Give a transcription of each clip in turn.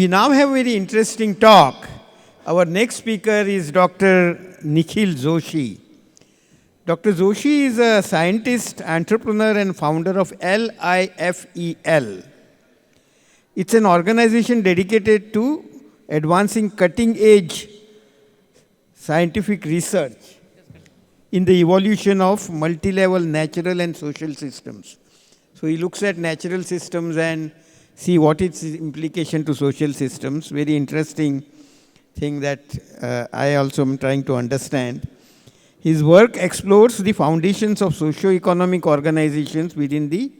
We now have a very interesting talk. Our next speaker is Dr. Nikhil Joshi. Dr. Joshi is a scientist, entrepreneur, and founder of LIFEL. It's an organization dedicated to advancing cutting-edge scientific research in the evolution of multi-level natural and social systems. So he looks at natural systems and see what is its implication to social systems. Very interesting thing that I also am trying to understand. His work explores the foundations of socio-economic organizations within the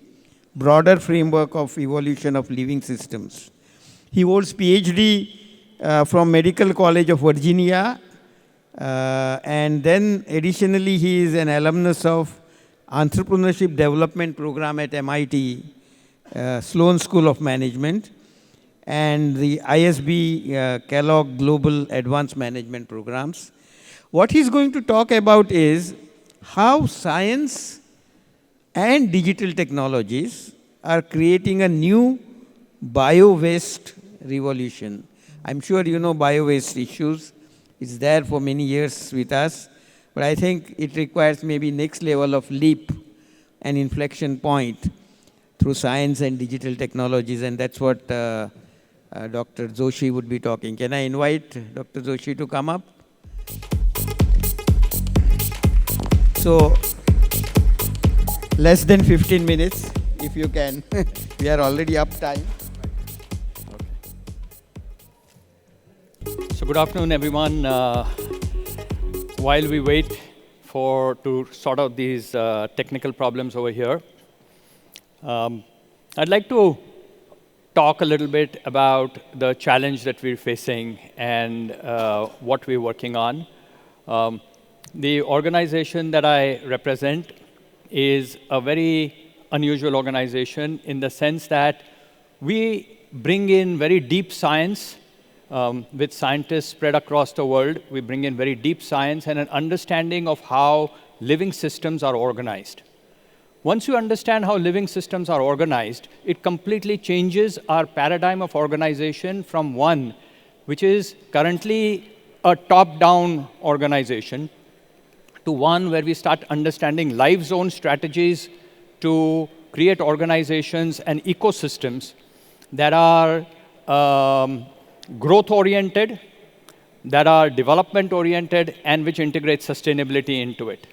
broader framework of evolution of living systems. He holds PhD from Medical College of Virginia, and then additionally he is an alumnus of Entrepreneurship Development Program at MIT, Sloan School of Management, and the ISB Kellogg Global Advanced Management Programs. What he's going to talk about is how science and digital technologies are creating a new bio-waste revolution. I'm sure you know bio-waste issues. It's there for many years with us, but I think it requires maybe next level of leap and inflection point through science and digital technologies, and that's what Dr. Joshi would be talking. Can I invite Dr. Joshi to come up? So, less than 15 minutes, if you can. We are already up time. So good afternoon, everyone. While we wait to sort out these technical problems over here, I'd like to talk a little bit about the challenge that we're facing and what we're working on. The organization that I represent is a very unusual organization in the sense that we bring in very deep science with scientists spread across the world. We bring in very deep science and an understanding of how living systems are organized. Once you understand how living systems are organized, it completely changes our paradigm of organization from one which is currently a top-down organization to one where we start understanding life zone strategies to create organizations and ecosystems that are growth-oriented, that are development-oriented, and which integrate sustainability into it.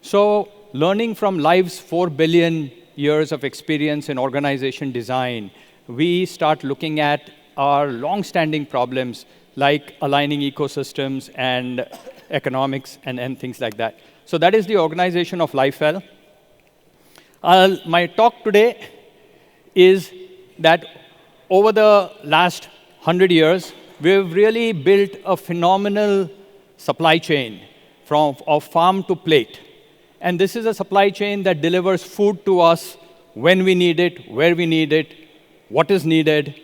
So learning from LIFE's 4 billion years of experience in organization design, we start looking at our long-standing problems like aligning ecosystems and economics and things like that. So that is the organization of LIFEL. My talk today is that over the last 100 years, we've really built a phenomenal supply chain of farm to plate. And this is a supply chain that delivers food to us when we need it, where we need it, what is needed.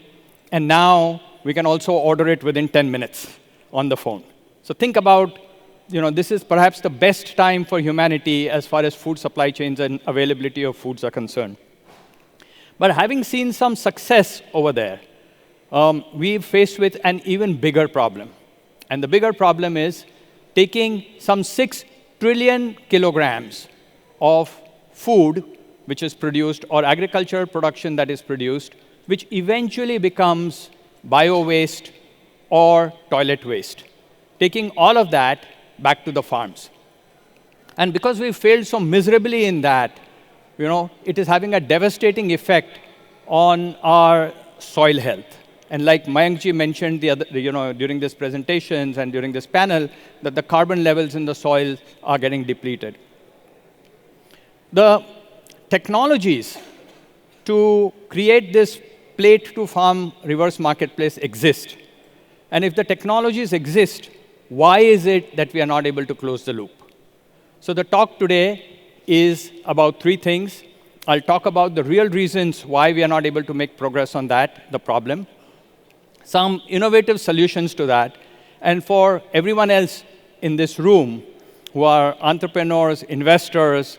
And now we can also order it within 10 minutes on the phone. So think about, this is perhaps the best time for humanity as far as food supply chains and availability of foods are concerned. But having seen some success over there, we're faced with an even bigger problem. And the bigger problem is taking some 6 trillion kilograms of food which is produced or agricultural production that is produced, which eventually becomes bio-waste or toilet waste. Taking all of that back to the farms. And because we failed so miserably in that, it is having a devastating effect on our soil health. And like Mayankji mentioned during these presentations and during this panel, that the carbon levels in the soil are getting depleted. The technologies to create this plate-to-farm reverse marketplace exist. And if the technologies exist, why is it that we are not able to close the loop? So the talk today is about 3 things. I'll talk about the real reasons why we are not able to make progress on that, the problem. Some innovative solutions to that. And for everyone else in this room who are entrepreneurs, investors,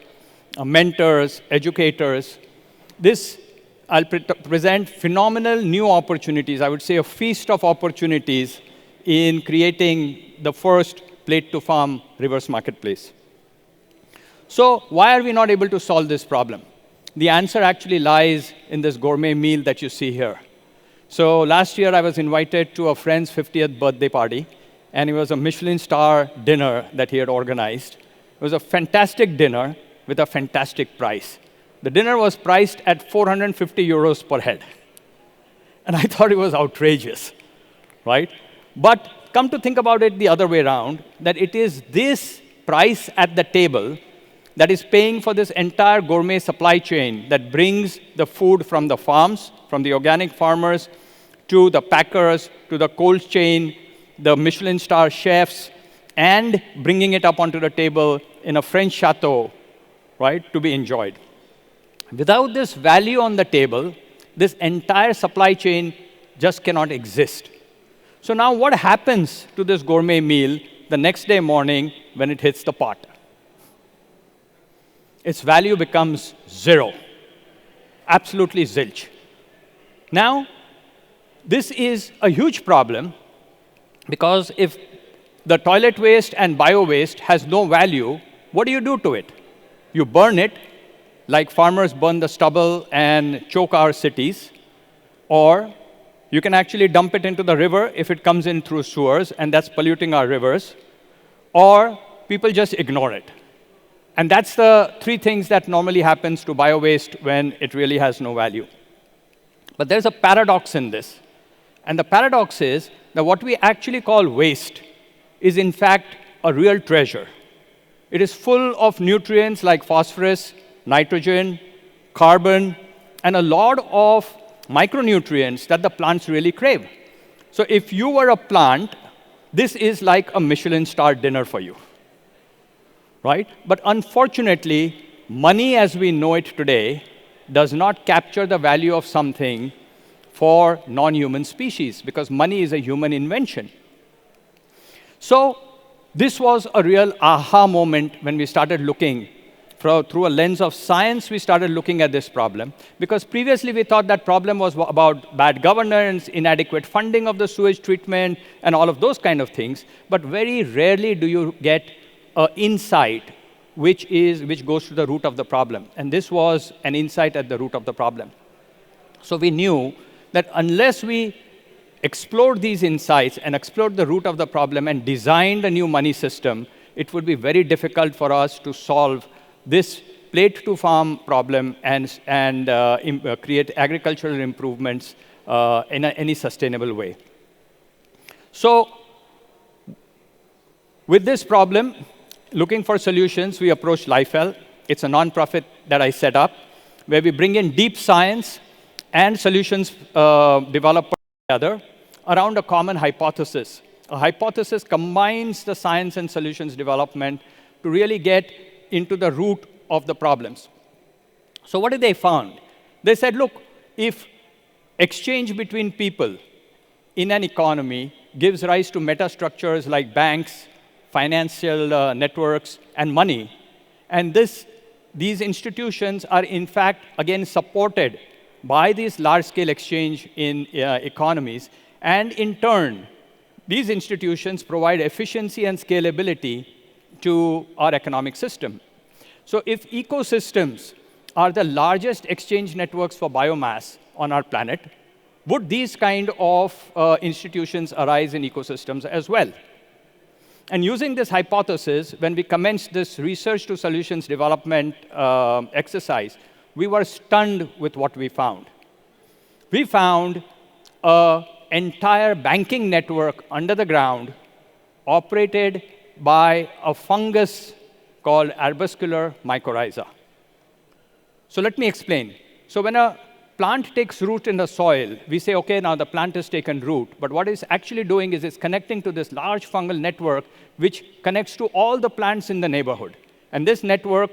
mentors, educators, this I'll present phenomenal new opportunities. I would say a feast of opportunities in creating the first plate-to-farm reverse marketplace. So why are we not able to solve this problem? The answer actually lies in this gourmet meal that you see here. So last year, I was invited to a friend's 50th birthday party, and it was a Michelin star dinner that he had organized. It was a fantastic dinner with a fantastic price. The dinner was priced at 450 euros per head. And I thought it was outrageous, right? But come to think about it the other way around, that it is this price at the table that is paying for this entire gourmet supply chain that brings the food from the farms, from the organic farmers, to the packers, to the cold chain, the Michelin star chefs, and bringing it up onto the table in a French chateau, right, to be enjoyed. Without this value on the table, this entire supply chain just cannot exist. So now what happens to this gourmet meal the next day morning when it hits the pot? Its value becomes zero, absolutely zilch. Now, this is a huge problem because if the toilet waste and bio-waste has no value, what do you do to it? You burn it, like farmers burn the stubble and choke our cities, or you can actually dump it into the river if it comes in through sewers, and that's polluting our rivers, or people just ignore it. And that's the three things that normally happens to bio-waste when it really has no value. But there's a paradox in this. And the paradox is that what we actually call waste is, in fact, a real treasure. It is full of nutrients like phosphorus, nitrogen, carbon, and a lot of micronutrients that the plants really crave. So if you were a plant, this is like a Michelin star dinner for you, right? But unfortunately, money as we know it today does not capture the value of something for non-human species, because money is a human invention. So this was a real aha moment when we started looking through a lens of science. We started looking at this problem, because previously we thought that problem was about bad governance, inadequate funding of the sewage treatment, and all of those kind of things. But very rarely do you get an insight which goes to the root of the problem. And this was an insight at the root of the problem. So we knew that unless we explored these insights and explored the root of the problem and designed a new money system, it would be very difficult for us to solve this plate-to-farm problem and create agricultural improvements in any sustainable way. So with this problem, looking for solutions, we approached LIFEL. It's a nonprofit that I set up, where we bring in deep science and solutions developed together around a common hypothesis. A hypothesis combines the science and solutions development to really get into the root of the problems. So what did they find? They said, look, if exchange between people in an economy gives rise to metastructures like banks, financial networks, and money, and these institutions are, in fact, again, supported by these large-scale exchange in economies, and in turn, these institutions provide efficiency and scalability to our economic system. So if ecosystems are the largest exchange networks for biomass on our planet, would these kind of institutions arise in ecosystems as well? And using this hypothesis, when we commenced this research to solutions development exercise, we were stunned with what we found. We found an entire banking network under the ground operated by a fungus called arbuscular mycorrhiza. So let me explain. So when a plant takes root in the soil, we say, OK, now the plant has taken root. But what it's actually doing is it's connecting to this large fungal network, which connects to all the plants in the neighborhood. And this network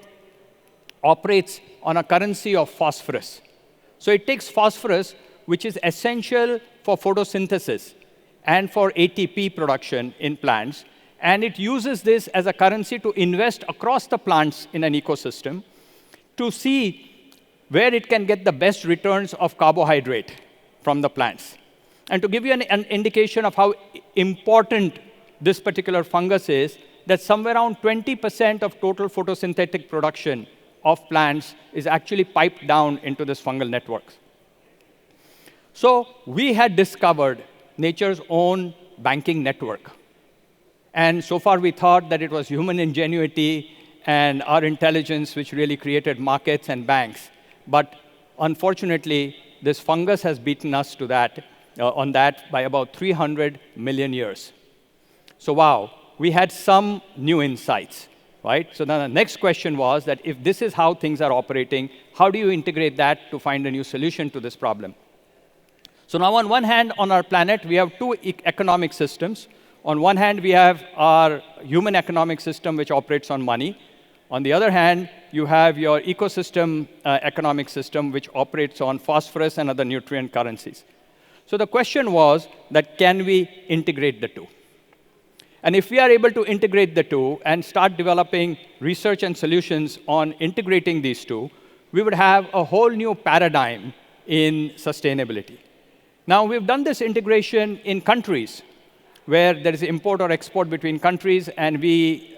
operates on a currency of phosphorus. So it takes phosphorus, which is essential for photosynthesis and for ATP production in plants, and it uses this as a currency to invest across the plants in an ecosystem to see where it can get the best returns of carbohydrate from the plants. And to give you an indication of how important this particular fungus is, that somewhere around 20% of total photosynthetic production of plants is actually piped down into this fungal networks. So we had discovered nature's own banking network. And so far, we thought that it was human ingenuity and our intelligence which really created markets and banks. But unfortunately, this fungus has beaten us to that, on that by about 300 million years. So wow, we had some new insights, right? So then the next question was that if this is how things are operating, how do you integrate that to find a new solution to this problem? So now on one hand, on our planet, we have two economic systems. On one hand, we have our human economic system, which operates on money. On the other hand, you have your ecosystem economic system, which operates on phosphorus and other nutrient currencies. So the question was that can we integrate the two? And if we are able to integrate the two and start developing research and solutions on integrating these two, we would have a whole new paradigm in sustainability. Now, we've done this integration in countries where there is import or export between countries, and we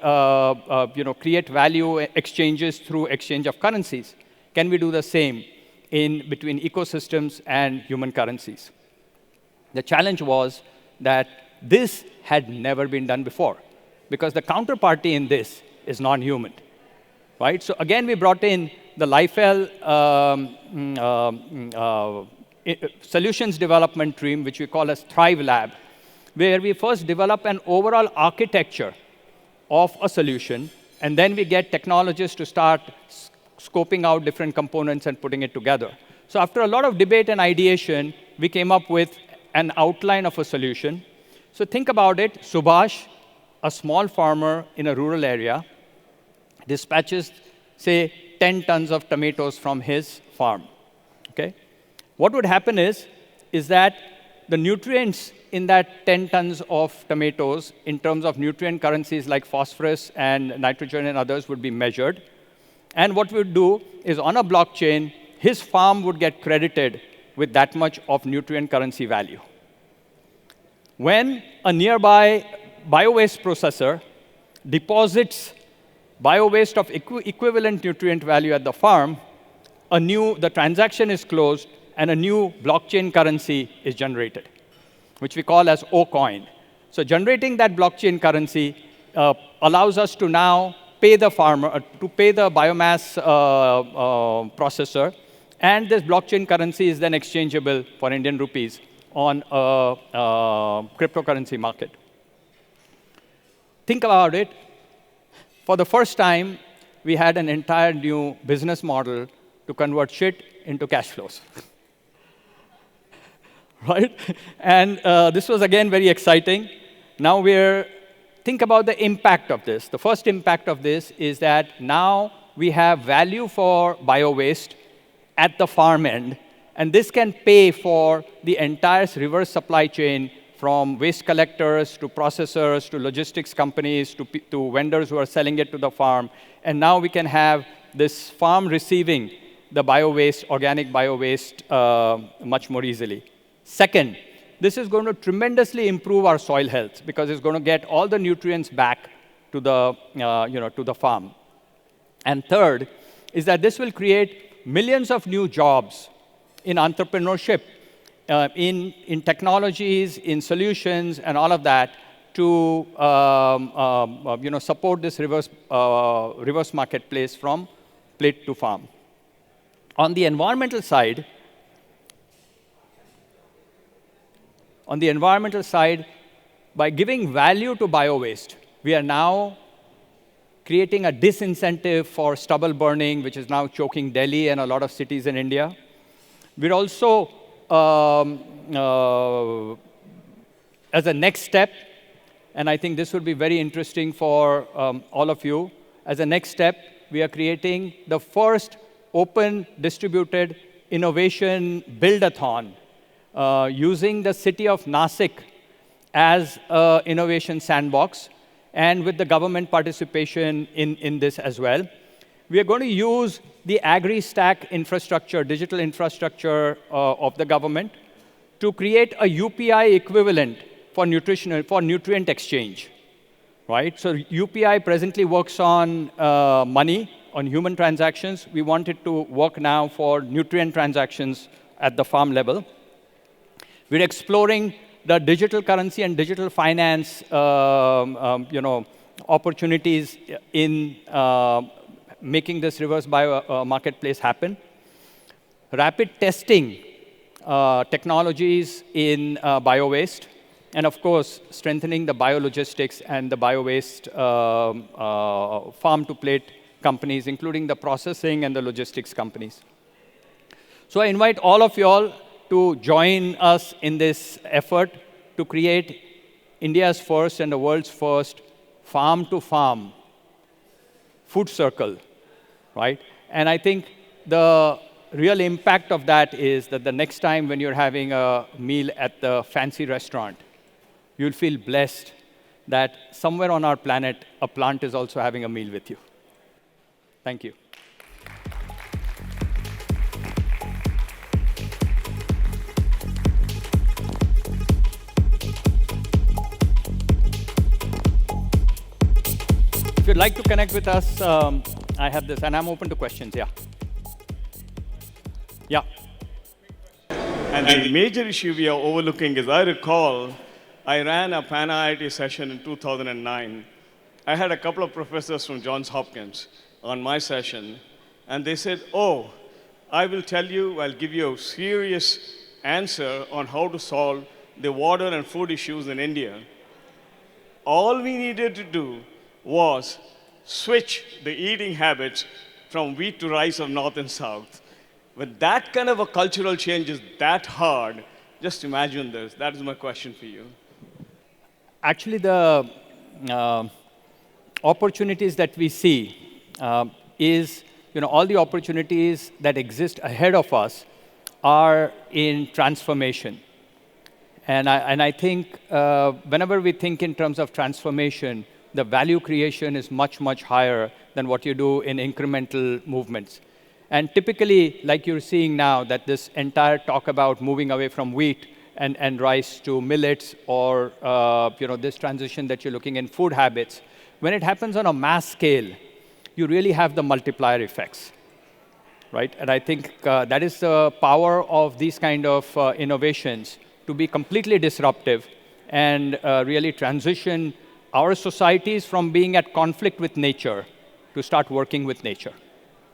create value exchanges through exchange of currencies. Can we do the same between ecosystems and human currencies? The challenge was that this had never been done before, because the counterparty in this is non-human, right? So again, we brought in the LIFEL solutions development team, which we call as Thrive Lab, where we first develop an overall architecture of a solution, and then we get technologists to start scoping out different components and putting it together. So after a lot of debate and ideation, we came up with an outline of a solution. So think about it. Subhash, a small farmer in a rural area, dispatches, say, 10 tons of tomatoes from his farm. Okay? What would happen is that the nutrients in that 10 tons of tomatoes, in terms of nutrient currencies like phosphorus and nitrogen and others, would be measured. And what we would do is, on a blockchain, his farm would get credited with that much of nutrient currency value. When a nearby biowaste processor deposits biowaste of equivalent nutrient value at the farm, the transaction is closed, and a new blockchain currency is generated, which we call as O-coin. So generating that blockchain currency allows us to now pay the farmer, to pay the biomass processor, and this blockchain currency is then exchangeable for Indian rupees on a cryptocurrency market. Think about it. For the first time, we had an entire new business model to convert shit into cash flows. Right? And this was, again, very exciting. Now think about the impact of this. The first impact of this is that now we have value for bio-waste at the farm end, and this can pay for the entire reverse supply chain, from waste collectors to processors to logistics companies to vendors who are selling it to the farm. And now we can have this farm receiving the bio-waste, organic bio-waste, much more easily. Second, this is going to tremendously improve our soil health, because it's going to get all the nutrients back to the farm. And third is that this will create millions of new jobs in entrepreneurship, in technologies, in solutions, and all of that to support this reverse marketplace from plate to farm. On the environmental side, by giving value to bio-waste, we are now creating a disincentive for stubble burning, which is now choking Delhi and a lot of cities in India. We're also, as a next step, and I think this would be very interesting for all of you, as a next step, we are creating the first open distributed innovation build-a-thon, using the city of Nasik as an innovation sandbox, and with the government participation in this as well. we are going to use the Agri stack infrastructure, digital infrastructure of the government to create a UPI equivalent for nutrient exchange, right? So UPI presently works on money, on human transactions. We want it to work now for nutrient transactions at the farm level. We're exploring the digital currency and digital finance opportunities in making this reverse bio marketplace happen. Rapid testing technologies in bio-waste, and of course, strengthening the biologistics and the bio-waste farm-to-plate companies, including the processing and the logistics companies. So I invite all of you all to join us in this effort to create India's first and the world's first farm-to-farm food circle, right? And I think the real impact of that is that the next time when you're having a meal at the fancy restaurant, you'll feel blessed that somewhere on our planet, a plant is also having a meal with you. Thank you. If you'd like to connect with us, I have this, and I'm open to questions, yeah. Yeah. And the major issue we are overlooking is, I recall, I ran a Pan-IIT session in 2009. I had a couple of professors from Johns Hopkins on my session, and they said, oh, I will tell you, I'll give you a serious answer on how to solve the water and food issues in India. All we needed to do was switch the eating habits from wheat to rice of North and South. When that kind of a cultural change is that hard, just imagine this. That is my question for you. Actually, the opportunities that we see is, all the opportunities that exist ahead of us are in transformation. And I think whenever we think in terms of transformation, the value creation is much, much higher than what you do in incremental movements. And typically, like you're seeing now, that this entire talk about moving away from wheat and rice to millets, or this transition that you're looking in food habits, when it happens on a mass scale, you really have the multiplier effects, right? And I think that is the power of these kind of innovations, to be completely disruptive and really transition our societies from being at conflict with nature to start working with nature,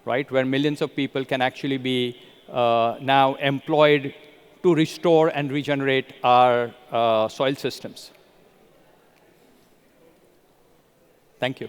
right? Where millions of people can actually be now employed to restore and regenerate our soil systems. Thank you.